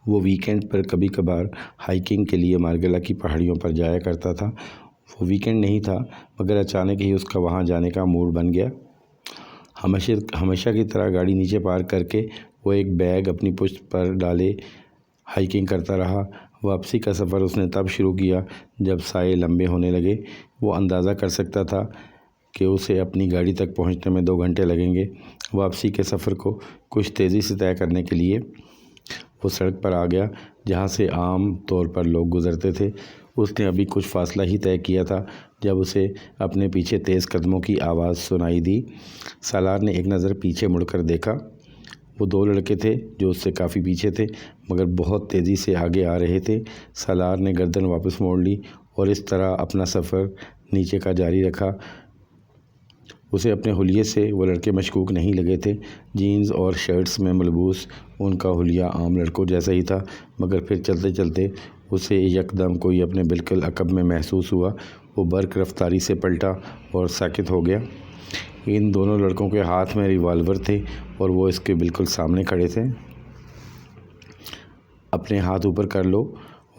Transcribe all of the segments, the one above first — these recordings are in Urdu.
وہ ویکینڈ پر کبھی کبھار ہائیکنگ کے لیے مارگلا کی پہاڑیوں پر جایا کرتا تھا۔ وہ ویکینڈ نہیں تھا، مگر اچانک ہی اس کا وہاں جانے کا موڈ بن گیا۔ ہمیشہ کی طرح گاڑی نیچے پارک کر کے وہ ایک بیگ اپنی پشت پر ڈالے ہائیکنگ کرتا رہا۔ واپسی کا سفر اس نے تب شروع کیا جب سائے لمبے ہونے لگے۔ وہ اندازہ کر سکتا تھا کہ اسے اپنی گاڑی تک پہنچنے میں 2 گھنٹے لگیں گے۔ واپسی کے سفر کو کچھ تیزی سے طے کرنے کے لیے وہ سڑک پر آ گیا جہاں سے عام طور پر لوگ گزرتے تھے۔ اس نے ابھی کچھ فاصلہ ہی طے کیا تھا جب اسے اپنے پیچھے تیز قدموں کی آواز سنائی دی۔ سالار نے ایک نظر پیچھے مڑ کر دیکھا۔ وہ 2 لڑکے تھے جو اس سے کافی پیچھے تھے مگر بہت تیزی سے آگے آ رہے تھے۔ سالار نے گردن واپس موڑ لی اور اس طرح اپنا سفر نیچے کا جاری رکھا۔ اسے اپنے حلیے سے وہ لڑکے مشکوک نہیں لگے تھے۔ جینز اور شرٹس میں ملبوس ان کا حلیہ عام لڑکوں جیسا ہی تھا، مگر پھر چلتے چلتے اسے یکدم کوئی اپنے بالکل عقب میں محسوس ہوا۔ وہ برق رفتاری سے پلٹا اور ساکت ہو گیا۔ ان دونوں لڑکوں کے ہاتھ میں ریوالور تھے اور وہ اس کے بالکل سامنے کھڑے تھے۔ اپنے ہاتھ اوپر کر لو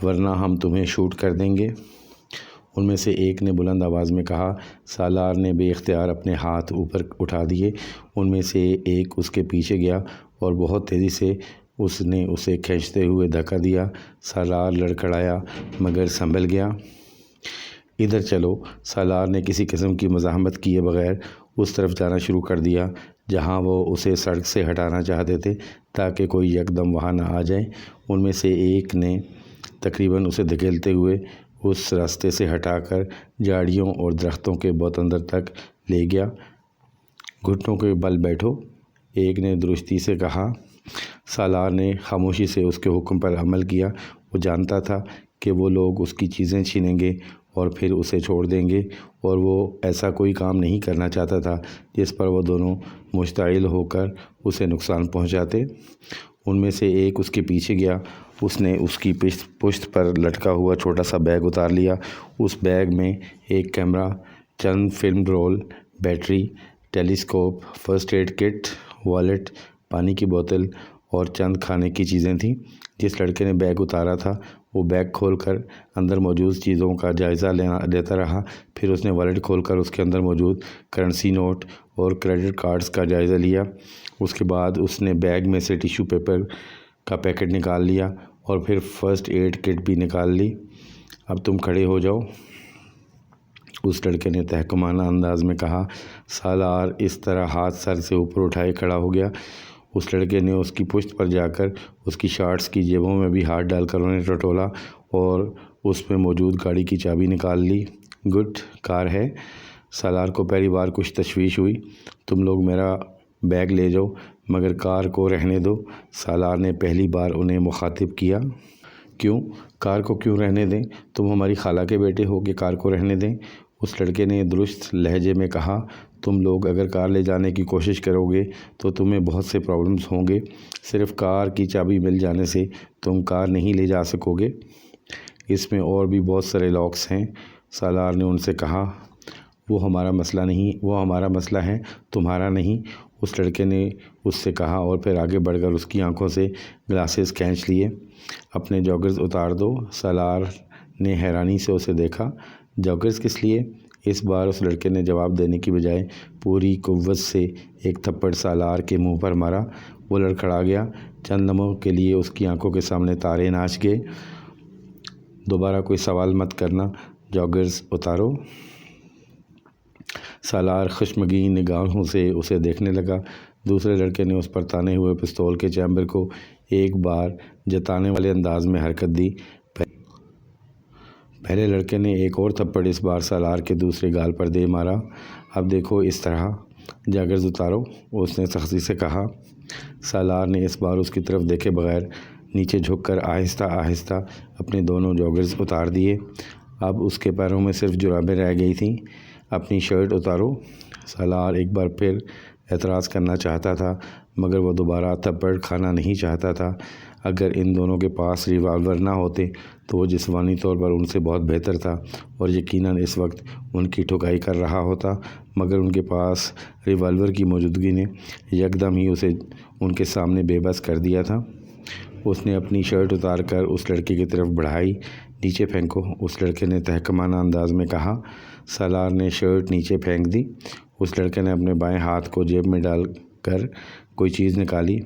ورنہ ہم تمہیں شوٹ کر دیں گے، ان میں سے ایک نے بلند آواز میں کہا۔ سالار نے بے اختیار اپنے ہاتھ اوپر اٹھا دیے۔ ان میں سے ایک اس کے پیچھے گیا اور بہت تیزی سے اس نے اسے کھینچتے ہوئے دھکا دیا۔ سالار لڑکھڑایا مگر سنبھل گیا۔ ادھر چلو، سالار نے کسی قسم کی مزاحمت کیے بغیر اس طرف جانا شروع کر دیا جہاں وہ اسے سڑک سے ہٹانا چاہتے تھے تاکہ کوئی یکدم وہاں نہ آ جائے۔ ان میں سے ایک نے تقریباً اسے دھکیلتے ہوئے اس راستے سے ہٹا کر جھاڑیوں اور درختوں کے بہت اندر تک لے گیا۔ گھٹنوں کے بل بیٹھو، ایک نے درستی سے کہا۔ سالار نے خاموشی سے اس کے حکم پر عمل کیا۔ وہ جانتا تھا کہ وہ لوگ اس کی چیزیں چھینیں گے اور پھر اسے چھوڑ دیں گے، اور وہ ایسا کوئی کام نہیں کرنا چاہتا تھا جس پر وہ دونوں مشتعل ہو کر اسے نقصان پہنچاتے۔ ان میں سے ایک اس کے پیچھے گیا۔ اس نے اس کی پشت پر لٹکا ہوا چھوٹا سا بیگ اتار لیا۔ اس بیگ میں ایک کیمرہ، چند film roll, battery, telescope, first aid kit, wallet, پانی کی بوتل اور چند کھانے کی چیزیں تھیں۔ جس لڑکے نے بیگ اتارا تھا وہ بیگ کھول کر اندر موجود چیزوں کا جائزہ لیتا رہا۔ پھر اس نے والیٹ کھول کر اس کے اندر موجود کرنسی نوٹ اور کریڈٹ کارڈز کا جائزہ لیا۔ اس کے بعد اس نے بیگ میں سے ٹیشو پیپر کا پیکٹ نکال لیا اور پھر فرسٹ ایڈ کٹ بھی نکال لی۔ اب تم کھڑے ہو جاؤ، اس لڑکے نے تحکمانہ انداز میں کہا۔ سالار اس طرح ہاتھ سر سے اوپر اٹھائے کھڑا ہو گیا۔ اس لڑکے نے اس کی پشت پر جا کر اس کی شارٹس کی جیبوں میں بھی ہاتھ ڈال کر انہیں ٹٹولا اور اس میں موجود گاڑی کی چابی نکال لی۔ گڈ، کار ہے؟ سالار کو پہلی بار کچھ تشویش ہوئی۔ تم لوگ میرا بیگ لے جاؤ مگر کار کو رہنے دو، سالار نے پہلی بار انہیں مخاطب کیا۔ کیوں؟ کار کو کیوں رہنے دیں؟ تم ہماری خالہ کے بیٹے ہو کہ کار کو رہنے دیں؟ اس لڑکے نے درست لہجے میں کہا۔ تم لوگ اگر کار لے جانے کی کوشش کرو گے تو تمہیں بہت سے پرابلمز ہوں گے۔ صرف کار کی چابی مل جانے سے تم کار نہیں لے جا سکو گے، اس میں اور بھی بہت سارے لاکس ہیں، سالار نے ان سے کہا۔ وہ ہمارا مسئلہ ہے، تمہارا نہیں، اس لڑکے نے اس سے کہا اور پھر آگے بڑھ کر اس کی آنکھوں سے گلاسز کھینچ لیے۔ اپنے جاگرز اتار دو، سالار نے حیرانی سے اسے دیکھا۔ جاگرز کس لیے؟ اس بار اس لڑکے نے جواب دینے کی بجائے پوری قوت سے ایک تھپڑ سالار کے منہ پر مارا۔ وہ لڑکھڑا گیا۔ چند لمحوں کے لیے اس کی آنکھوں کے سامنے تارے ناچ گئے۔ دوبارہ کوئی سوال مت کرنا، جاگرز اتارو۔ سالار خشمگین نگاہوں سے اسے دیکھنے لگا۔ دوسرے لڑکے نے اس پر تانے ہوئے پستول کے چیمبر کو ایک بار جتانے والے انداز میں حرکت دی۔ پہلے لڑکے نے ایک اور تھپڑ اس بار سالار کے دوسرے گال پر دے مارا۔ اب دیکھو اس طرح، جاگرز اتارو، اس نے سختی سے کہا۔ سالار نے اس بار اس کی طرف دیکھے بغیر نیچے جھک کر آہستہ آہستہ اپنے دونوں جاگرز اتار دیے۔ اب اس کے پیروں میں صرف جرابیں رہ گئی تھیں۔ اپنی شرٹ اتارو، سالار ایک بار پھر اعتراض کرنا چاہتا تھا مگر وہ دوبارہ تھپڑ کھانا نہیں چاہتا تھا۔ اگر ان دونوں کے پاس ریوالور نہ ہوتے تو وہ جسمانی طور پر ان سے بہت بہتر تھا اور یقیناً اس وقت ان کی ٹھکائی کر رہا ہوتا، مگر ان کے پاس ریوالور کی موجودگی نے یکدم ہی اسے ان کے سامنے بے بس کر دیا تھا۔ اس نے اپنی شرٹ اتار کر اس لڑکے کی طرف بڑھائی۔ نیچے پھینکو، اس لڑکے نے تحکمانہ انداز میں کہا۔ سالار نے شرٹ نیچے پھینک دی۔ اس لڑکے نے اپنے بائیں ہاتھ کو جیب میں ڈال کر کوئی چیز نکالی۔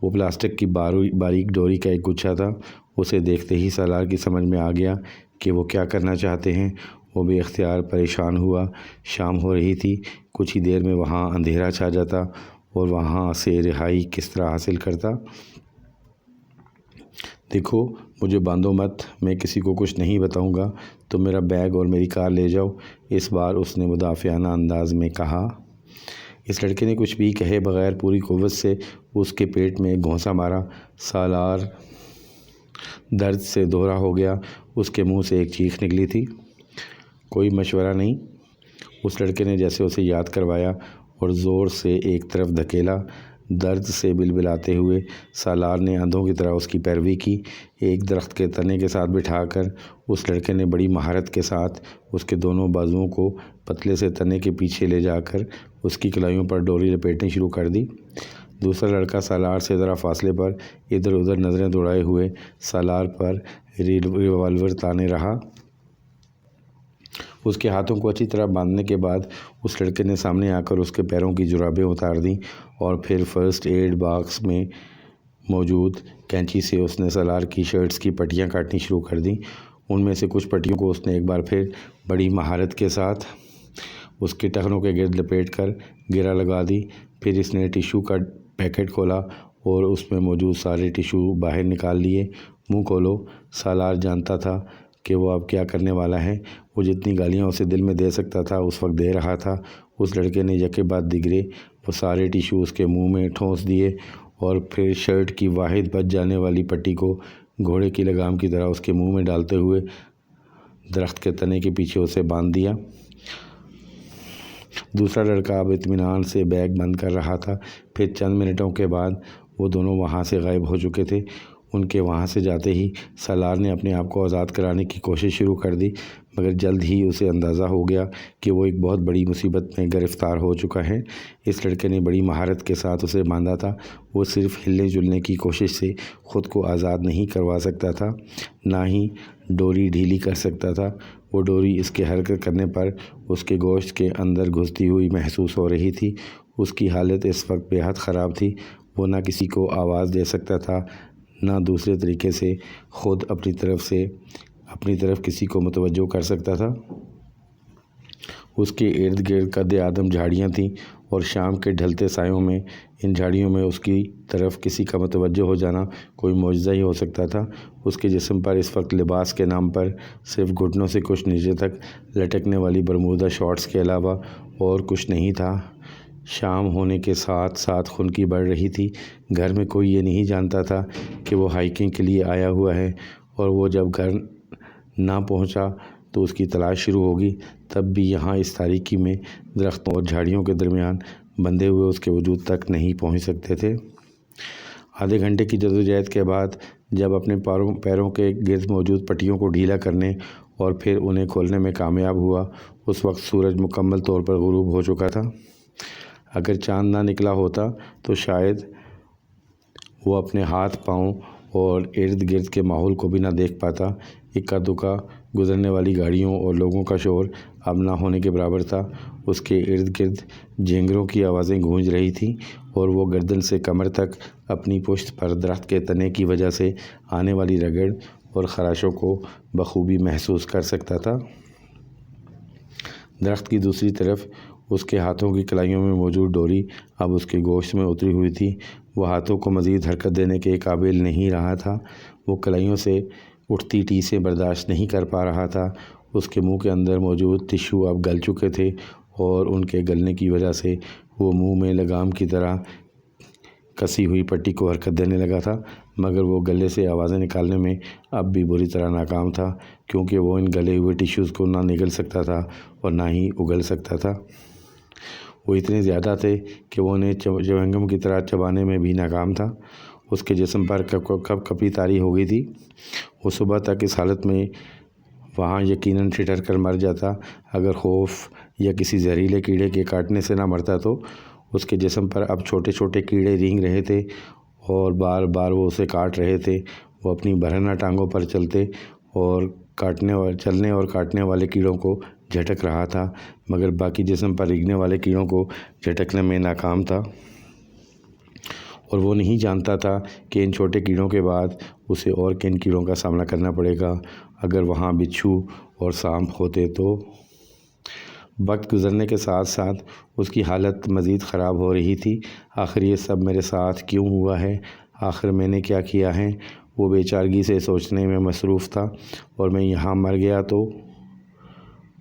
وہ پلاسٹک کی باریک ڈوری کا ایک گچھا تھا۔ اسے دیکھتے ہی سالار کی سمجھ میں آ گیا کہ وہ کیا کرنا چاہتے ہیں۔ وہ بے اختیار پریشان ہوا۔ شام ہو رہی تھی۔ کچھ ہی دیر میں وہاں اندھیرا چھا جاتا اور وہاں سے رہائی کس طرح حاصل کرتا۔ دیکھو، مجھے باندھو مت، میں کسی کو کچھ نہیں بتاؤں گا، تم میرا بیگ اور میری کار لے جاؤ، اس بار اس نے مدافعانہ انداز میں کہا۔ اس لڑکے نے کچھ بھی کہے بغیر پوری قوت سے اس کے پیٹ میں گھونسا مارا۔ سالار درد سے دوہرا ہو گیا۔ اس کے منہ سے ایک چیخ نکلی تھی۔ کوئی مشورہ نہیں؟ اس لڑکے نے جیسے اسے یاد کروایا اور زور سے ایک طرف دھکیلا۔ درد سے بلبلاتے ہوئے سالار نے اندھوں کی طرح اس کی پیروی کی۔ ایک درخت کے تنے کے ساتھ بٹھا کر اس لڑکے نے بڑی مہارت کے ساتھ اس کے دونوں بازوؤں کو پتلے سے تنے کے پیچھے لے جا کر اس کی کلائیوں پر ڈوری لپیٹنی شروع کر دی۔ دوسرا لڑکا سالار سے ذرا فاصلے پر ادھر ادھر نظریں دوڑائے ہوئے سالار پر ریوالور تانے رہا۔ اس کے ہاتھوں کو اچھی طرح باندھنے کے بعد اس لڑکے نے سامنے آ کر اس کے پیروں کی جرابیں اتار دیں اور پھر فرسٹ ایڈ باکس میں موجود کینچی سے اس نے سالار کی شرٹس کی پٹیاں کاٹنی شروع کر دیں۔ ان میں سے کچھ پٹیوں کو اس نے ایک بار پھر بڑی مہارت کے ساتھ اس کے ٹخنوں کے گرد لپیٹ کر گرہ لگا دی۔ پھر اس نے ٹیشو کا پیکٹ کھولا اور اس میں موجود سارے ٹیشو باہر نکال لیے۔ منہ کھولو۔ سالار جانتا تھا کہ وہ اب کیا کرنے والا ہے۔ وہ جتنی گالیاں اسے دل میں دے سکتا تھا اس وقت دے رہا تھا۔ اس لڑکے نے یکے بعد دیگرے وہ سارے ٹیشو اس کے منہ میں ٹھونس دیے اور پھر شرٹ کی واحد بچ جانے والی پٹی کو گھوڑے کی لگام کی طرح اس کے منہ میں ڈالتے ہوئے درخت کے تنے کے پیچھے اسے باندھ دیا۔ دوسرا لڑکا اب اطمینان سے بیگ بند کر رہا تھا۔ پھر چند منٹوں کے بعد وہ دونوں وہاں سے غائب ہو چکے تھے۔ ان کے وہاں سے جاتے ہی سالار نے اپنے آپ کو آزاد کرانے کی کوشش شروع کر دی، مگر جلد ہی اسے اندازہ ہو گیا کہ وہ ایک بہت بڑی مصیبت میں گرفتار ہو چکا ہے۔ اس لڑکے نے بڑی مہارت کے ساتھ اسے باندھا تھا۔ وہ صرف ہلنے جلنے کی کوشش سے خود کو آزاد نہیں کروا سکتا تھا، نہ ہی ڈوری ڈھیلی کر سکتا تھا۔ وہ ڈوری اس کے حرکت کرنے پر اس کے گوشت کے اندر گھستی ہوئی محسوس ہو رہی تھی۔ اس کی حالت اس وقت بے حد خراب تھی۔ وہ نہ کسی کو آواز دے سکتا تھا، نہ دوسرے طریقے سے خود اپنی طرف کسی کو متوجہ کر سکتا تھا۔ اس کے ارد گرد قد آدم جھاڑیاں تھیں اور شام کے ڈھلتے سایوں میں ان جھاڑیوں میں اس کی طرف کسی کا متوجہ ہو جانا کوئی معجزہ ہی ہو سکتا تھا۔ اس کے جسم پر اس وقت لباس کے نام پر صرف گھٹنوں سے کچھ نیچے تک لٹکنے والی برمودا شارٹس کے علاوہ اور کچھ نہیں تھا۔ شام ہونے کے ساتھ ساتھ خنکی بڑھ رہی تھی۔ گھر میں کوئی یہ نہیں جانتا تھا کہ وہ ہائیکنگ کے لیے آیا ہوا ہے، اور وہ جب گھر نہ پہنچا تو اس کی تلاش شروع ہوگی۔ تب بھی یہاں اس تاریکی میں درختوں اور جھاڑیوں کے درمیان بندھے ہوئے اس کے وجود تک نہیں پہنچ سکتے تھے۔ آدھے گھنٹے کی جدوجہد کے بعد جب اپنے پیروں کے گرد موجود پٹیوں کو ڈھیلا کرنے اور پھر انہیں کھولنے میں کامیاب ہوا، اس وقت سورج مکمل طور پر غروب ہو چکا تھا۔ اگر چاند نہ نکلا ہوتا تو شاید وہ اپنے ہاتھ پاؤں اور ارد گرد کے ماحول کو بھی نہ دیکھ پاتا۔ اکا دکا گزرنے والی گاڑیوں اور لوگوں کا شور اب نہ ہونے کے برابر تھا۔ اس کے ارد گرد جھینگروں کی آوازیں گونج رہی تھیں اور وہ گردن سے کمر تک اپنی پشت پر درخت کے تنے کی وجہ سے آنے والی رگڑ اور خراشوں کو بخوبی محسوس کر سکتا تھا۔ درخت کی دوسری طرف اس کے ہاتھوں کی کلائیوں میں موجود ڈوری اب اس کے گوشت میں اتری ہوئی تھی۔ وہ ہاتھوں کو مزید حرکت دینے کے قابل نہیں رہا تھا۔ وہ کلائیوں سے اٹھتی ٹیسیں برداشت نہیں کر پا رہا تھا۔ اس کے منہ کے اندر موجود ٹشو اب گل چکے تھے اور ان کے گلنے کی وجہ سے وہ منہ میں لگام کی طرح کسی ہوئی پٹی کو حرکت دینے لگا تھا، مگر وہ گلے سے آوازیں نکالنے میں اب بھی بری طرح ناکام تھا، کیونکہ وہ ان گلے ہوئے ٹشوز کو نہ نگل سکتا تھا اور نہ ہی اگل سکتا تھا۔ وہ اتنے زیادہ تھے کہ وہ انہیں چیونگم کی طرح چبانے میں بھی ناکام تھا۔ اس کے جسم پر کپ کپی طاری ہو گئی تھی۔ وہ صبح تک اس حالت میں وہاں یقیناً ٹھٹر کر مر جاتا اگر خوف یا کسی زہریلے کیڑے کے کاٹنے سے نہ مرتا تو۔ اس کے جسم پر اب چھوٹے چھوٹے کیڑے رینگ رہے تھے اور بار بار وہ اسے کاٹ رہے تھے۔ وہ اپنی برہنہ ٹانگوں پر چلتے اور چلنے اور کاٹنے والے کیڑوں کو جھٹک رہا تھا، مگر باقی جسم پر رگنے والے کیڑوں کو جھٹکنے میں ناکام تھا، اور وہ نہیں جانتا تھا کہ ان چھوٹے کیڑوں کے بعد اسے اور کن کیڑوں کا سامنا کرنا پڑے گا اگر وہاں بچھو اور سانپ ہوتے تو۔ وقت گزرنے کے ساتھ ساتھ اس کی حالت مزید خراب ہو رہی تھی۔ آخر یہ سب میرے ساتھ کیوں ہوا ہے؟ آخر میں نے کیا کیا ہے؟ وہ بے چارگی سے سوچنے میں مصروف تھا، اور میں یہاں مر گیا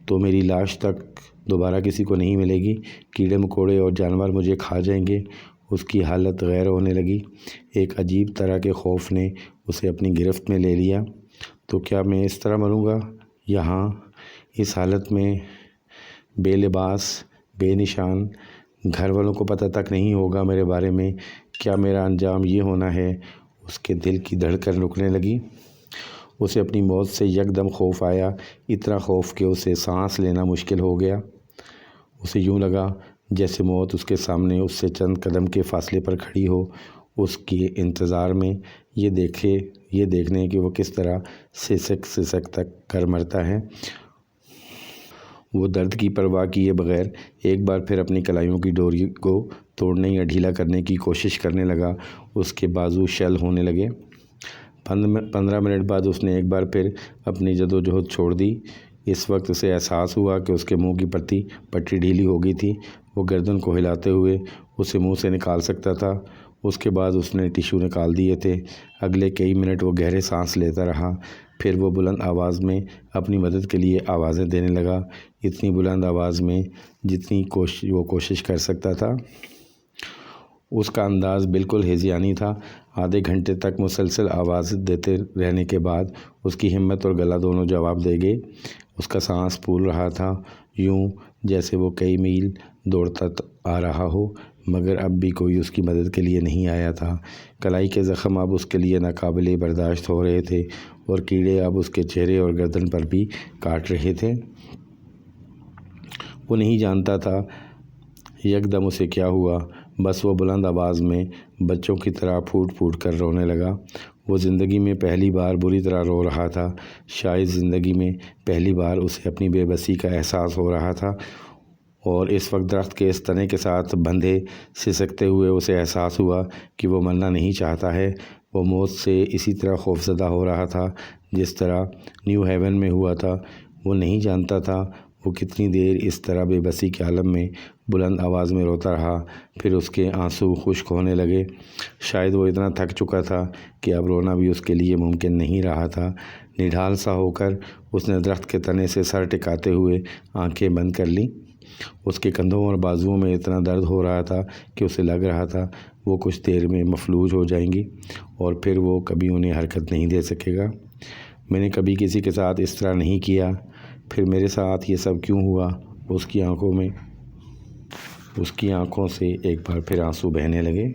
تو میری لاش تک دوبارہ کسی کو نہیں ملے گی، کیڑے مکوڑے اور جانور مجھے کھا جائیں گے۔ اس کی حالت غیر ہونے لگی۔ ایک عجیب طرح کے خوف نے اسے اپنی گرفت میں لے لیا۔ تو کیا میں اس طرح مروں گا یہاں، اس حالت میں، بے لباس، بے نشان؟ گھر والوں کو پتہ تک نہیں ہوگا میرے بارے میں؟ کیا میرا انجام یہ ہونا ہے؟ اس کے دل کی دھڑکن رکنے لگی۔ اسے اپنی موت سے یکدم خوف آیا، اتنا خوف کہ اسے سانس لینا مشکل ہو گیا۔ اسے یوں لگا جیسے موت اس کے سامنے اس سے چند قدم کے فاصلے پر کھڑی ہو، اس کے انتظار میں، یہ دیکھنے کہ وہ کس طرح سسک تک کر مرتا ہے۔ وہ درد کی پرواہ کیے بغیر ایک بار پھر اپنی کلائیوں کی ڈوری کو توڑنے یا ڈھیلا کرنے کی کوشش کرنے لگا۔ اس کے بازو شل ہونے لگے۔ 15 منٹ بعد اس نے ایک بار پھر اپنی جدوجہد چھوڑ دی۔ اس وقت اسے احساس ہوا کہ اس کے منہ کی پٹی ڈھیلی ہو گئی تھی۔ وہ گردن کو ہلاتے ہوئے اسے منہ سے نکال سکتا تھا۔ اس کے بعد اس نے ٹشو نکال دیے تھے۔ اگلے کئی منٹ وہ گہرے سانس لیتا رہا، پھر وہ بلند آواز میں اپنی مدد کے لیے آوازیں دینے لگا، اتنی بلند آواز میں جتنی وہ کوشش کر سکتا تھا۔ اس کا انداز بالکل ہیضیانی تھا۔ آدھے گھنٹے تک مسلسل آواز دیتے رہنے کے بعد اس کی ہمت اور گلا دونوں جواب دے گئے۔ اس کا سانس پھول رہا تھا، یوں جیسے وہ کئی میل دوڑتا آ رہا ہو، مگر اب بھی کوئی اس کی مدد کے لیے نہیں آیا تھا۔ کلائی کے زخم اب اس کے لیے ناقابل برداشت ہو رہے تھے، اور کیڑے اب اس کے چہرے اور گردن پر بھی کاٹ رہے تھے۔ وہ نہیں جانتا تھا یکدم اسے کیا ہوا، بس وہ بلند آواز میں بچوں کی طرح پھوٹ پھوٹ کر رونے لگا۔ وہ زندگی میں پہلی بار بری طرح رو رہا تھا۔ شاید زندگی میں پہلی بار اسے اپنی بے بسی کا احساس ہو رہا تھا، اور اس وقت درخت کے اس تنے کے ساتھ بندھے سسکتے ہوئے اسے احساس ہوا کہ وہ مرنا نہیں چاہتا ہے۔ وہ موت سے اسی طرح خوفزدہ ہو رہا تھا جس طرح نیو ہیون میں ہوا تھا۔ وہ نہیں جانتا تھا وہ کتنی دیر اس طرح بے بسی کے عالم میں بلند آواز میں روتا رہا، پھر اس کے آنسو خشک ہونے لگے۔ شاید وہ اتنا تھک چکا تھا کہ اب رونا بھی اس کے لیے ممکن نہیں رہا تھا۔ نڈھال سا ہو کر اس نے درخت کے تنے سے سر ٹکاتے ہوئے آنکھیں بند کر لیں۔ اس کے کندھوں اور بازوؤں میں اتنا درد ہو رہا تھا کہ اسے لگ رہا تھا وہ کچھ دیر میں مفلوج ہو جائیں گی، اور پھر وہ کبھی انہیں حرکت نہیں دے سکے گا۔ میں نے کبھی کسی کے ساتھ اس طرح نہیں کیا، پھر میرے ساتھ یہ سب کیوں ہوا؟ اس کی آنکھوں سے ایک بار پھر آنسو بہنے لگے۔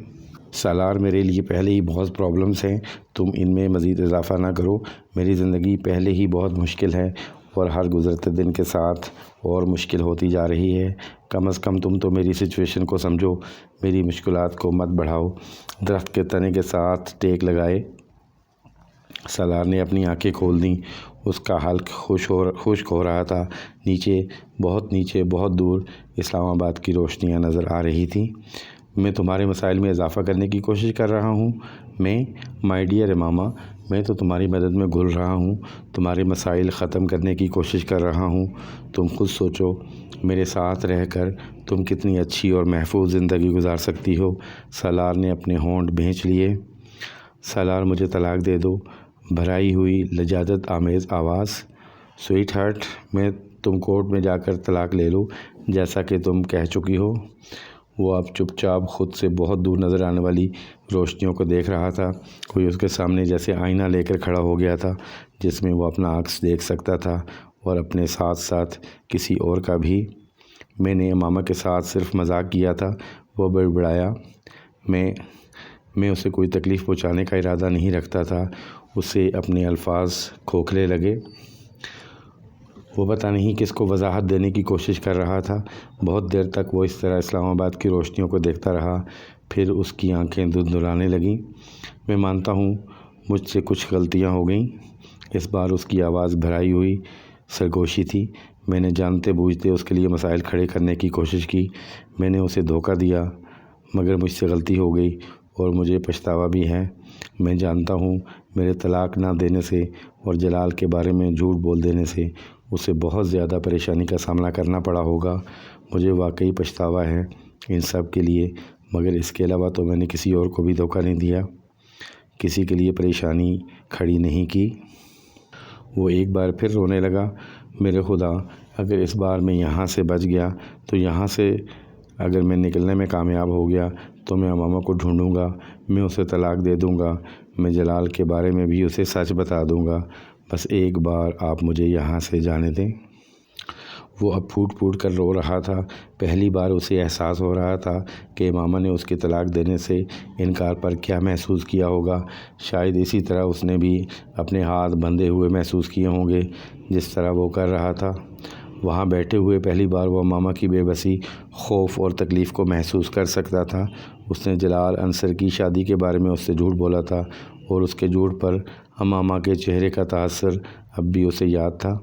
سالار، میرے لیے پہلے ہی بہت پرابلمز ہیں، تم ان میں مزید اضافہ نہ کرو۔ میری زندگی پہلے ہی بہت مشکل ہے، اور ہر گزرتے دن کے ساتھ اور مشکل ہوتی جا رہی ہے۔ کم از کم تم تو میری سچویشن کو سمجھو، میری مشکلات کو مت بڑھاؤ۔ درخت کے تنے کے ساتھ ٹیک لگائے سالار نے اپنی آنکھیں کھول دیں۔ اس کا حلق خشک ہو رہا تھا۔ نیچے، بہت دور اسلام آباد کی روشنیاں نظر آ رہی تھیں۔ میں تمہارے مسائل میں اضافہ کرنے کی کوشش کر رہا ہوں۔ مائی ڈیئر امامہ، میں تو تمہاری مدد میں گھل رہا ہوں، تمہارے مسائل ختم کرنے کی کوشش کر رہا ہوں۔ تم خود سوچو، میرے ساتھ رہ کر تم کتنی اچھی اور محفوظ زندگی گزار سکتی ہو۔ سالار نے اپنے ہونٹ بھینچ لیے۔ سالار، مجھے طلاق دے دو۔ بھرائی ہوئی لجاجت آمیز آواز۔ سویٹ ہارٹ، میں تم کورٹ میں جا کر طلاق لے لو جیسا کہ تم کہہ چکی ہو۔ وہ اب چپ چاپ خود سے بہت دور نظر آنے والی روشنیوں کو دیکھ رہا تھا۔ کوئی اس کے سامنے جیسے آئینہ لے کر کھڑا ہو گیا تھا جس میں وہ اپنا عکس دیکھ سکتا تھا، اور اپنے ساتھ ساتھ کسی اور کا بھی۔ میں نے امامہ کے ساتھ صرف مذاق کیا تھا، وہ بڑبڑایا۔ میں اسے کوئی تکلیف پہنچانے کا ارادہ نہیں رکھتا تھا۔ اسے اپنے الفاظ کھوکھلے لگے۔ وہ پتہ نہیں کس کو وضاحت دینے کی کوشش کر رہا تھا۔ بہت دیر تک وہ اس طرح اسلام آباد کی روشنیوں کو دیکھتا رہا، پھر اس کی آنکھیں دھندلانے لگیں۔ میں مانتا ہوں مجھ سے کچھ غلطیاں ہو گئیں۔ اس بار اس کی آواز بھرائی ہوئی سرگوشی تھی۔ میں نے جانتے بوجھتے اس کے لیے مسائل کھڑے کرنے کی کوشش کی۔ میں نے اسے دھوکہ دیا، مگر مجھ سے غلطی ہو گئی اور مجھے پچھتاوا بھی ہے۔ میں جانتا ہوں میرے طلاق نہ دینے سے اور جلال کے بارے میں جھوٹ بول دینے سے اسے بہت زیادہ پریشانی کا سامنا کرنا پڑا ہوگا۔ مجھے واقعی پچھتاوا ہے ان سب کے لیے، مگر اس کے علاوہ تو میں نے کسی اور کو بھی دھوکہ نہیں دیا، کسی کے لیے پریشانی کھڑی نہیں کی۔ وہ ایک بار پھر رونے لگا۔ میرے خدا، اگر اس بار میں یہاں سے بچ گیا تو یہاں سے اگر میں نکلنے میں کامیاب ہو گیا تو میں امامہ کو ڈھونڈوں گا، میں اسے طلاق دے دوں گا، میں جلال کے بارے میں بھی اسے سچ بتا دوں گا۔ بس ایک بار آپ مجھے یہاں سے جانے دیں۔ وہ اب پھوٹ پھوٹ کر رو رہا تھا۔ پہلی بار اسے احساس ہو رہا تھا کہ امامہ نے اس کی طلاق دینے سے انکار پر کیا محسوس کیا ہوگا۔ شاید اسی طرح اس نے بھی اپنے ہاتھ بندھے ہوئے محسوس کیے ہوں گے جس طرح وہ کر رہا تھا۔ وہاں بیٹھے ہوئے پہلی بار وہ امامہ کی بے بسی، خوف اور تکلیف کو محسوس کر سکتا تھا۔ اس نے جلال انصر کی شادی کے بارے میں اس سے جھوٹ بولا تھا اور اس کے جھوٹ پر امامہ کے چہرے کا تاثر اب بھی اسے یاد تھا۔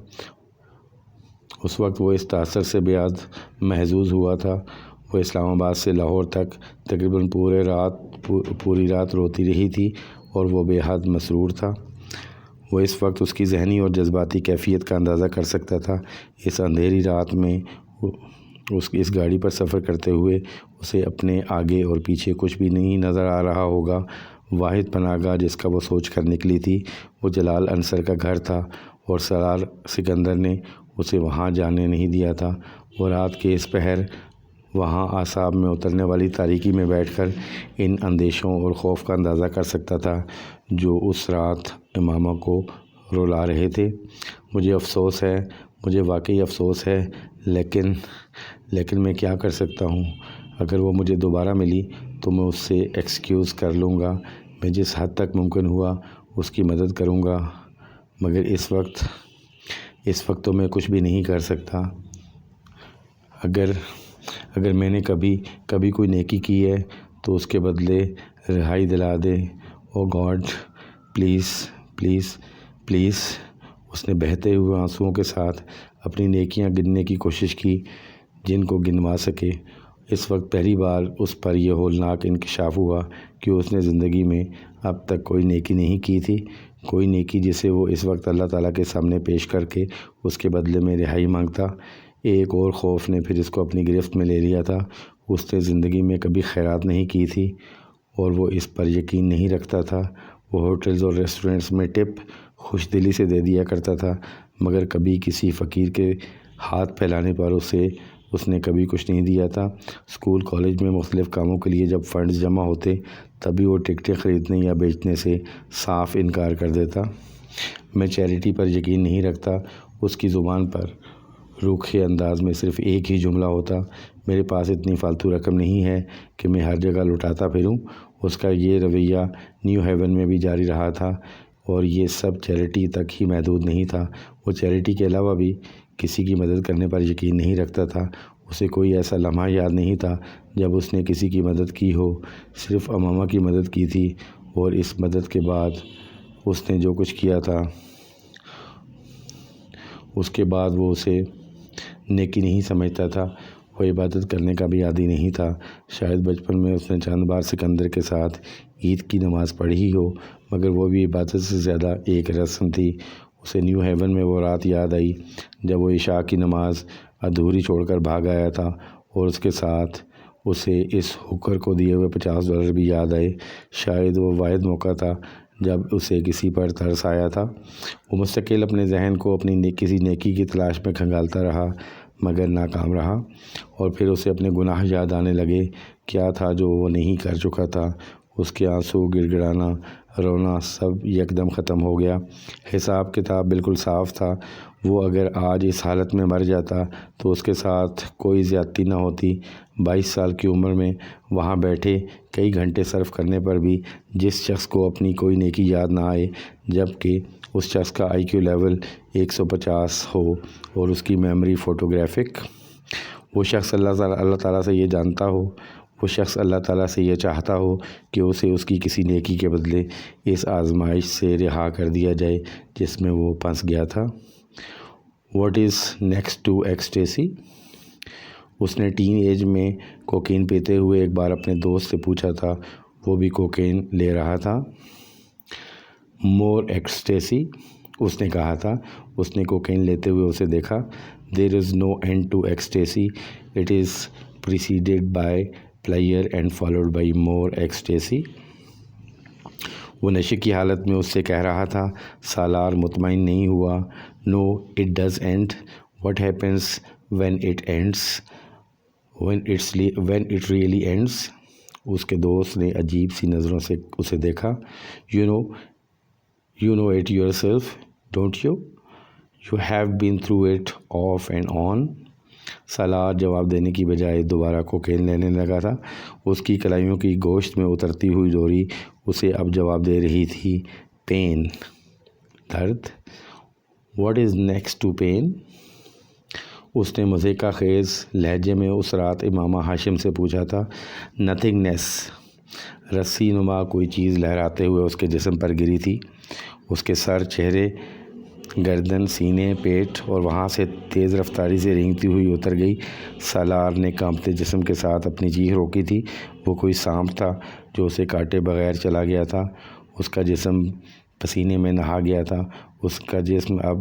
اس وقت وہ اس تاثر سے بے حد محظوظ ہوا تھا۔ وہ اسلام آباد سے لاہور تک تقریباً پوری رات روتی رہی تھی اور وہ بے حد مسرور تھا۔ وہ اس وقت اس کی ذہنی اور جذباتی کیفیت کا اندازہ کر سکتا تھا۔ اس اندھیری رات میں اس گاڑی پر سفر کرتے ہوئے اسے اپنے آگے اور پیچھے کچھ بھی نہیں نظر آ رہا ہوگا۔ واحد پناہ گاہ جس کا وہ سوچ کر نکلی تھی وہ جلال انصر کا گھر تھا اور سالار سکندر نے اسے وہاں جانے نہیں دیا تھا۔ وہ رات کے اس پہر وہاں اعصاب میں اترنے والی تاریکی میں بیٹھ کر ان اندیشوں اور خوف کا اندازہ کر سکتا تھا جو اس رات امامہ کو رلا رہے تھے۔ مجھے افسوس ہے، مجھے واقعی افسوس ہے، لیکن میں کیا کر سکتا ہوں؟ اگر وہ مجھے دوبارہ ملی تو میں اس سے ایکسکیوز کر لوں گا، میں جس حد تک ممکن ہوا اس کی مدد کروں گا، مگر اس وقت تو میں کچھ بھی نہیں کر سکتا۔ اگر میں نے کبھی کوئی نیکی کی ہے تو اس کے بدلے رہائی دلا دے۔ او گاڈ، پلیز پلیز پلیز۔ اس نے بہتے ہوئے آنسوؤں کے ساتھ اپنی نیکیاں گننے کی کوشش کی جن کو گنوا سکے۔ اس وقت پہلی بار اس پر یہ ہولناک انکشاف ہوا کہ اس نے زندگی میں اب تک کوئی نیکی نہیں کی تھی، کوئی نیکی جسے وہ اس وقت اللہ تعالیٰ کے سامنے پیش کر کے اس کے بدلے میں رہائی مانگتا۔ ایک اور خوف نے پھر اس کو اپنی گرفت میں لے لیا تھا۔ اس نے زندگی میں کبھی خیرات نہیں کی تھی اور وہ اس پر یقین نہیں رکھتا تھا۔ وہ ہوٹلز اور ریسٹورنٹس میں ٹپ خوش دلی سے دے دیا کرتا تھا، مگر کبھی کسی فقیر کے ہاتھ پھیلانے پر اس نے کبھی کچھ نہیں دیا تھا۔ اسکول کالج میں مختلف کاموں کے لیے جب فنڈز جمع ہوتے تبھی وہ ٹکٹیں خریدنے یا بیچنے سے صاف انکار کر دیتا۔ میں چیریٹی پر یقین نہیں رکھتا۔ اس کی زبان پر روکھے انداز میں صرف ایک ہی جملہ ہوتا، میرے پاس اتنی فالتو رقم نہیں ہے کہ میں ہر جگہ لٹاتا پھروں۔ اس کا یہ رویہ نیو ہیون میں بھی جاری رہا تھا اور یہ سب چیریٹی تک ہی محدود نہیں تھا۔ وہ چیریٹی کے علاوہ بھی کسی کی مدد کرنے پر یقین نہیں رکھتا تھا۔ اسے کوئی ایسا لمحہ یاد نہیں تھا جب اس نے کسی کی مدد کی ہو، صرف امامہ کی مدد کی تھی، اور اس مدد کے بعد اس نے جو کچھ کیا تھا اس کے بعد وہ اسے نیکی نہیں سمجھتا تھا۔ وہ عبادت کرنے کا بھی عادی نہیں تھا۔ شاید بچپن میں اس نے چند بار سکندر کے ساتھ عید کی نماز پڑھی ہی ہو، مگر وہ بھی عبادت سے زیادہ ایک رسم تھی۔ اسے نیو ہیون میں وہ رات یاد آئی جب وہ عشاء کی نماز ادھوری چھوڑ کر بھاگ آیا تھا، اور اس کے ساتھ اسے اس ہوکر کو دیے ہوئے $50 بھی یاد آئے۔ شاید وہ واحد موقع تھا جب اسے کسی پر ترس آیا تھا۔ وہ مستقل اپنے ذہن کو اپنی کسی نیکی کی تلاش میں کھنگالتا رہا، مگر ناکام رہا، اور پھر اسے اپنے گناہ یاد آنے لگے۔ کیا تھا جو وہ نہیں کر چکا تھا؟ اس کے آنسو، گڑ گڑانا، رونا سب یکدم ختم ہو گیا۔ حساب کتاب بالکل صاف تھا۔ وہ اگر آج اس حالت میں مر جاتا تو اس کے ساتھ کوئی زیادتی نہ ہوتی۔ 22 سال کی عمر میں وہاں بیٹھے کئی گھنٹے صرف کرنے پر بھی جس شخص کو اپنی کوئی نیکی یاد نہ آئے، جبکہ اس شخص کا IQ لیول 150 ہو اور اس کی میموری فوٹوگرافک، وہ شخص اللہ تعالیٰ سے یہ جانتا ہو وہ شخص اللہ تعالیٰ سے یہ چاہتا ہو کہ اسے اس کی کسی نیکی کے بدلے اس آزمائش سے رہا کر دیا جائے جس میں وہ پھنس گیا تھا۔ What is next to ecstasy? اس نے ٹین ایج میں کوکین پیتے ہوئے ایک بار اپنے دوست سے پوچھا تھا، وہ بھی کوکین لے رہا تھا۔ مور ایکسٹیسی، اس نے کہا تھا۔ اس نے کوکین لیتے ہوئے اسے دیکھا۔ There is no end to ecstasy, it is preceded by player and followed by more ecstasy. وہ نشے کی حالت میں اس سے کہہ رہا تھا۔ سالار مطمئن نہیں ہوا۔ No it does end, what happens when it ends, when it really ends. اس کے دوست نے عجیب سی نظروں سے اسے دیکھا۔ You know it yourself don't you, you have been through it off and on. Salar جواب دینے کی بجائے دوبارہ کوکین لینے لگا تھا۔ اس کی کلائیوں کی گوشت میں اترتی ہوئی ڈوری اسے اب جواب دے رہی تھی۔ پین، درد۔ What is next to pain? اس نے مضحکہ خیز لہجے میں اس رات امامہ ہاشم سے پوچھا تھا۔ نتھنگنیس، رسی نما کوئی چیز لہراتے ہوئے اس کے جسم پر گری تھی۔ اس کے سر، چہرے، گردن، سینے، پیٹ اور وہاں سے تیز رفتاری سے رینگتی ہوئی اتر گئی۔ سالار نے کانپتے جسم کے ساتھ اپنی چیخ روکی تھی۔ وہ کوئی سانپ تھا جو اسے کاٹے بغیر چلا گیا تھا۔ اس کا جسم پسینے میں نہا گیا تھا۔ اس کا جسم اب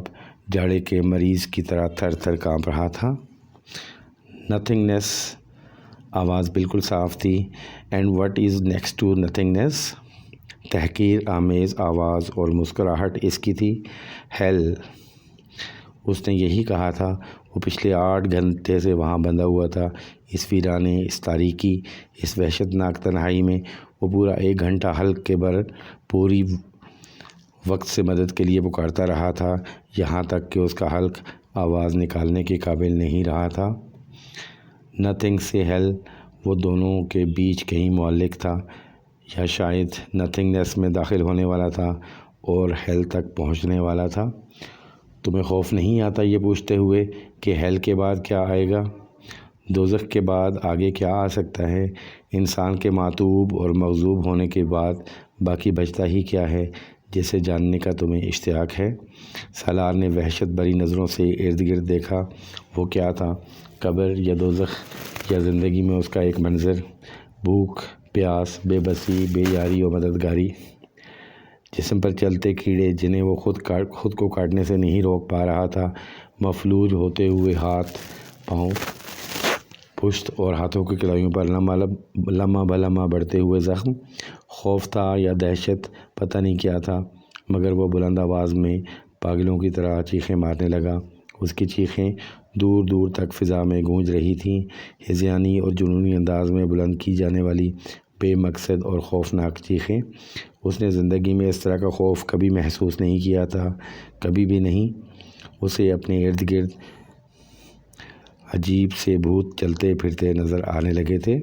جاڑے کے مریض کی طرح تھر تھر کانپ رہا تھا۔ نتھنگنیس، آواز بالکل صاف تھی۔ And what is next to nothingness? تحقیر آمیز آواز اور مسکراہٹ اس کی تھی۔ ہیل، اس نے یہی کہا تھا۔ وہ پچھلے 8 گھنٹے سے وہاں بندھا ہوا تھا، اس ویرانے، اس تاریکی، اس وحشتناک تنہائی میں۔ وہ پورا 1 گھنٹہ حلق کے بر پوری وقت سے مدد کے لیے پکارتا رہا تھا، یہاں تک کہ اس کا حلق آواز نکالنے کے قابل نہیں رہا تھا۔ نتھنگ سے ہیل، وہ دونوں کے بیچ کہیں معلق تھا، یا شاید نتھنگنیس میں داخل ہونے والا تھا اور ہیل تک پہنچنے والا تھا۔ تمہیں خوف نہیں آتا یہ پوچھتے ہوئے کہ ہیل کے بعد کیا آئے گا؟ دوزخ کے بعد آگے کیا آ سکتا ہے؟ انسان کے معتوب اور مغضوب ہونے کے بعد باقی بچتا ہی کیا ہے جسے جاننے کا تمہیں اشتیاق ہے؟ سالار نے وحشت بھری نظروں سے ارد گرد دیکھا۔ وہ کیا تھا؟ قبر یا دوزخ یا زندگی میں اس کا ایک منظر؟ بھوک، پیاس، بے بسی، بے یاری اور مددگاری۔ جسم پر چلتے کیڑے جنہیں وہ خود کو کاٹنے سے نہیں روک پا رہا تھا۔ مفلوج ہوتے ہوئے ہاتھ، پاؤں، پشت اور ہاتھوں کی کلائیوں پر لمحہ بلمحہ بڑھتے ہوئے زخم۔ خوف تھا یا دہشت، پتہ نہیں کیا تھا، مگر وہ بلند آواز میں پاگلوں کی طرح چیخیں مارنے لگا۔ اس کی چیخیں دور دور تک فضا میں گونج رہی تھیں، ہذیانی اور جنونی انداز میں بلند کی جانے والی بے مقصد اور خوفناک چیخیں۔ اس نے زندگی میں اس طرح کا خوف کبھی محسوس نہیں کیا تھا، کبھی بھی نہیں۔ اسے اپنے ارد گرد عجیب سے بھوت چلتے پھرتے نظر آنے لگے تھے۔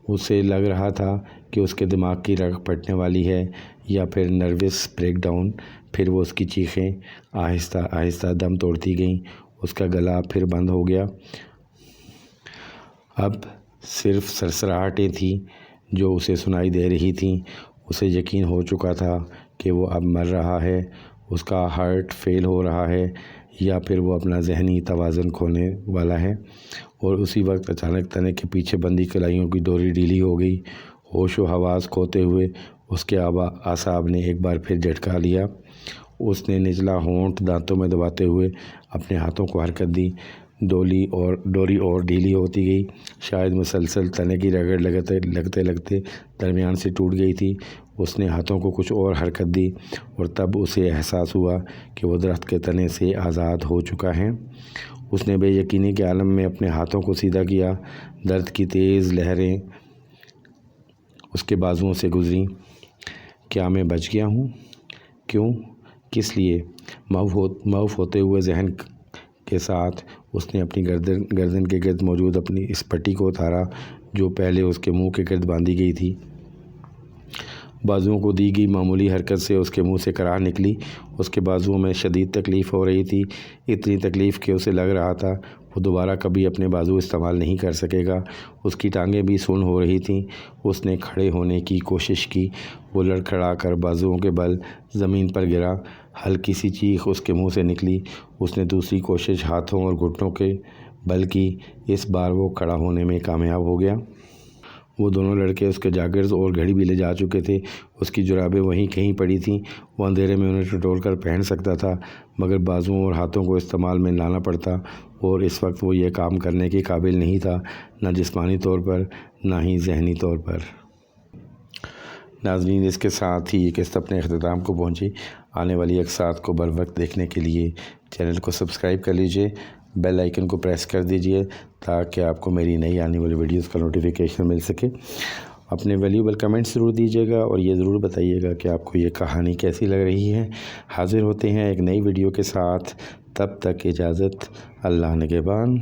اسے لگ رہا تھا کہ اس کے دماغ کی رگ پھٹنے والی ہے یا پھر نروس بریک ڈاؤن۔ پھر وہ اس کی چیخیں آہستہ آہستہ دم توڑتی گئیں۔ اس کا گلا پھر بند ہو گیا۔ اب صرف سرسراہٹیں تھیں جو اسے سنائی دے رہی تھیں۔ اسے یقین ہو چکا تھا کہ وہ اب مر رہا ہے، اس کا ہارٹ فیل ہو رہا ہے، یا پھر وہ اپنا ذہنی توازن کھونے والا ہے۔ اور اسی وقت اچانک تنے کے پیچھے بندھی کلائیوں کی ڈوری ڈھیلی ہو گئی۔ ہوش و حواس کھوتے ہوئے اس کے اعصاب نے ایک بار پھر جھٹکا لیا۔ اس نے نچلا ہونٹ دانتوں میں دباتے ہوئے اپنے ہاتھوں کو حرکت دی۔ ڈوری اور ڈھیلی ہوتی گئی، شاید مسلسل تنے کی رگڑ لگتے لگتے درمیان سے ٹوٹ گئی تھی۔ اس نے ہاتھوں کو کچھ اور حرکت دی اور تب اسے احساس ہوا کہ وہ درخت کے تنے سے آزاد ہو چکا ہے۔ اس نے بے یقینی کے عالم میں اپنے ہاتھوں کو سیدھا کیا۔ درد کی تیز لہریں اس کے بازوؤں سے گزریں۔ کیا میں بچ گیا ہوں؟ کیوں؟ کس لیے؟ معاف ہوتے ہوئے ذہن کے ساتھ اس نے اپنی گردن کے گرد موجود اپنی اس پٹی کو اتارا جو پہلے اس کے منہ کے گرد باندھی گئی تھی۔ بازوؤں کو دی گئی معمولی حرکت سے اس کے منہ سے کراہ نکلی۔ اس کے بازوؤں میں شدید تکلیف ہو رہی تھی، اتنی تکلیف کہ اسے لگ رہا تھا وہ دوبارہ کبھی اپنے بازو استعمال نہیں کر سکے گا۔ اس کی ٹانگیں بھی سن ہو رہی تھیں۔ اس نے کھڑے ہونے کی کوشش کی، وہ لڑکھڑا کر بازوؤں کے بل زمین پر گرا۔ ہلکی سی چیخ اس کے منہ سے نکلی۔ اس نے دوسری کوشش ہاتھوں اور گھٹنوں کے بل کی۔ اس بار وہ کھڑا ہونے میں کامیاب ہو گیا۔ وہ دونوں لڑکے اس کے جاگرز اور گھڑی بھی لے جا چکے تھے۔ اس کی جرابیں وہیں کہیں پڑی تھیں۔ وہ اندھیرے میں انہیں ٹٹول کر پہن سکتا تھا، مگر بازوؤں اور ہاتھوں کو استعمال میں لانا پڑتا، اور اس وقت وہ یہ کام کرنے کے قابل نہیں تھا، نہ جسمانی طور پر نہ ہی ذہنی طور پر۔ ناظرین، اس کے ساتھ ہی یہ قسط اپنے اختتام کو پہنچی۔ آنے والی اقساط کو بر وقت دیکھنے کے لیے چینل کو سبسکرائب کر لیجئے، بیل آئیکن کو پریس کر دیجئے تاکہ آپ کو میری نئی آنے والی ویڈیوز کا نوٹیفیکیشن مل سکے۔ اپنے ویلیوبل کمنٹ ضرور دیجیے گا اور یہ ضرور بتائیے گا کہ آپ کو یہ کہانی کیسی لگ رہی ہے۔ حاضر ہوتے ہیں ایک نئی ویڈیو کے ساتھ، تب تک اجازت، اللہ نگہبان۔